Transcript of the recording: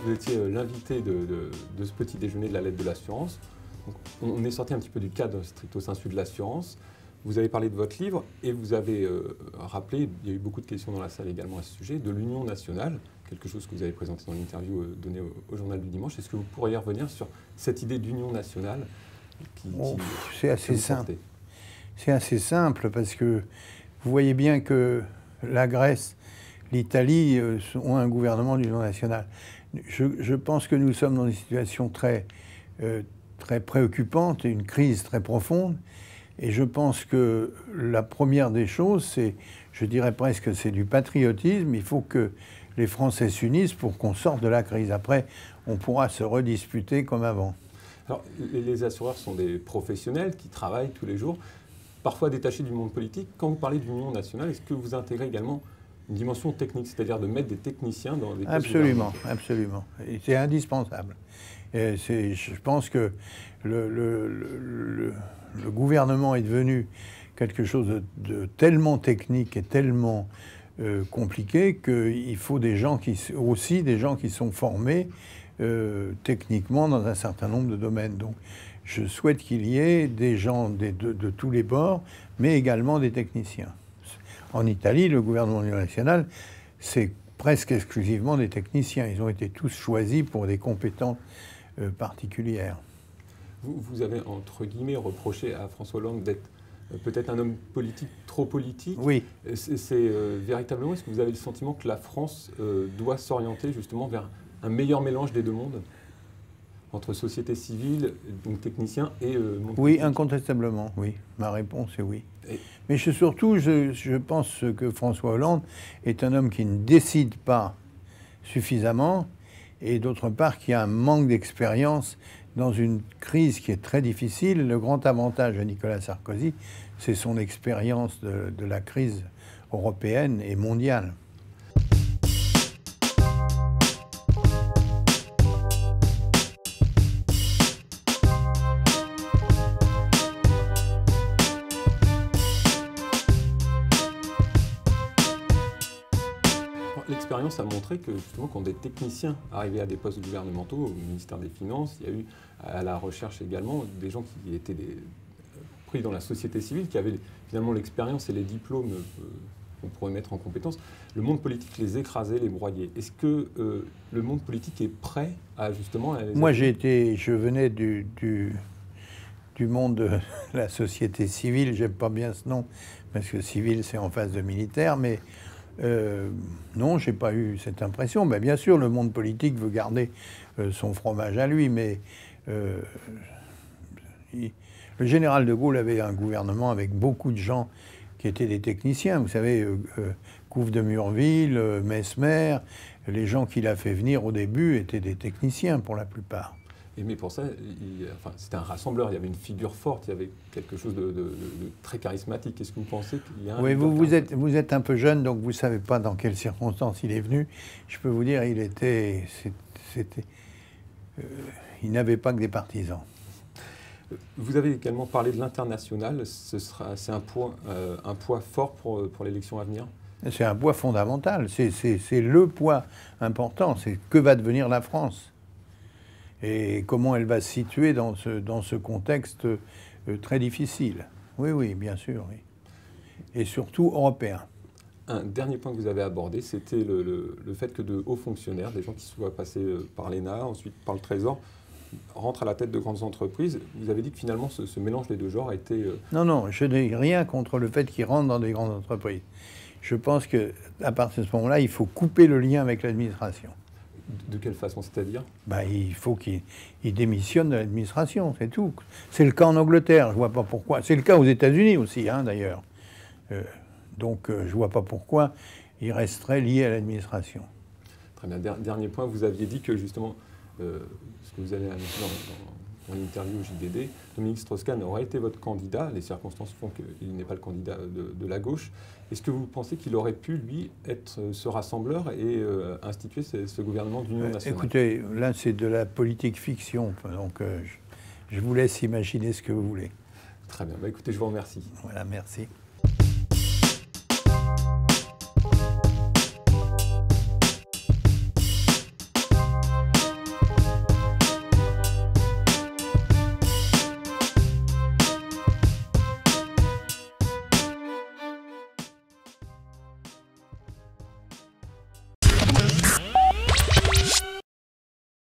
vous étiez l'invité de ce petit déjeuner de la lettre de l'assurance. On est sorti un petit peu du cadre stricto sensu de l'assurance. Vous avez parlé de votre livre et vous avez rappelé, il y a eu beaucoup de questions dans la salle également à ce sujet, de l'Union nationale, quelque chose que vous avez présenté dans l'interview donnée au Journal du Dimanche. Est-ce que vous pourriez revenir sur cette idée d'union nationale c'est assez simple. C'est assez simple parce que vous voyez bien que la Grèce, l'Italie ont un gouvernement d'union nationale. Je pense que nous sommes dans une situation très préoccupante et une crise très profonde. Et je pense que la première des choses, c'est, je dirais presque, c'est du patriotisme. Il faut que les Français s'unissent pour qu'on sorte de la crise. Après, on pourra se redisputer comme avant. Alors, les assureurs sont des professionnels qui travaillent tous les jours, parfois détachés du monde politique. Quand vous parlez d'union nationale, est-ce que vous intégrez également une dimension technique, c'est-à-dire de mettre des techniciens dans des postes? Absolument, absolument. C'est indispensable. Je pense que le gouvernement est devenu quelque chose de tellement technique et tellement compliqué qu'il faut aussi des gens qui sont formés techniquement dans un certain nombre de domaines. Donc je souhaite qu'il y ait des gens de tous les bords, mais également des techniciens. En Italie, le gouvernement national, c'est presque exclusivement des techniciens. Ils ont été tous choisis pour des compétences particulières. Vous avez, entre guillemets, reproché à François Hollande d'être peut-être un homme politique trop politique. Oui. C'est véritablement, est-ce que vous avez le sentiment que la France doit s'orienter justement vers un meilleur mélange des deux mondes, entre société civile, donc techniciens, et monde politique? Oui, incontestablement, oui. Ma réponse est oui. Mais surtout, je pense que François Hollande est un homme qui ne décide pas suffisamment, et d'autre part, qui a un manque d'expérience dans une crise qui est très difficile. Le grand avantage de Nicolas Sarkozy, c'est son expérience de la crise européenne et mondiale. L'expérience a montré que justement quand des techniciens arrivaient à des postes gouvernementaux, au ministère des Finances, il y a eu à la recherche également des gens qui étaient pris dans la société civile, qui avaient finalement l'expérience et les diplômes qu'on pourrait mettre en compétence. Le monde politique les écrasait, les broyait. Est-ce que le monde politique est prêt à justement... Moi je venais du monde de la société civile, j'aime pas bien ce nom, parce que civil c'est en face de militaire, mais non, j'ai pas eu cette impression. Mais bien sûr, le monde politique veut garder son fromage à lui, mais le général de Gaulle avait un gouvernement avec beaucoup de gens qui étaient des techniciens. Vous savez, Couve de Murville, Mesmer, les gens qu'il a fait venir au début étaient des techniciens pour la plupart. Mais pour ça, c'était un rassembleur, il y avait une figure forte, il y avait quelque chose de très charismatique. Est-ce que vous pensez qu'il y a un... Oui, vous êtes un peu jeune, donc vous ne savez pas dans quelles circonstances il est venu. Je peux vous dire, il n'avait pas que des partisans. Vous avez également parlé de l'international. C'est un poids fort pour l'élection à venir? C'est un poids fondamental. C'est le poids important. C'est que va devenir la France et comment elle va se situer dans ce contexte très difficile. Oui, oui, bien sûr, oui. Et surtout européen. Un dernier point que vous avez abordé, c'était le fait que de hauts fonctionnaires, des gens qui soient passés par l'ENA, ensuite par le Trésor, rentrent à la tête de grandes entreprises. Vous avez dit que finalement ce mélange des deux genres a été... Non, non, je n'ai rien contre le fait qu'ils rentrent dans des grandes entreprises. Je pense qu'à partir de ce moment-là, il faut couper le lien avec l'administration. De quelle façon, c'est-à-dire? Il faut qu'il démissionne de l'administration, c'est tout. C'est le cas en Angleterre, je ne vois pas pourquoi. C'est le cas aux États-Unis aussi, hein, d'ailleurs. Donc, je ne vois pas pourquoi il resterait lié à l'administration. Très bien. Dernier point, vous aviez dit que justement, ce que vous avez annoncé dans l'interview au JDD, Dominique Strauss-Kahn aurait été votre candidat. Les circonstances font qu'il n'est pas le candidat de la gauche. Est-ce que vous pensez qu'il aurait pu, lui, être ce rassembleur et instituer ce gouvernement d'union nationale? Écoutez, là, c'est de la politique fiction. Donc, je vous laisse imaginer ce que vous voulez. Très bien. Écoutez, je vous remercie. Voilà, merci.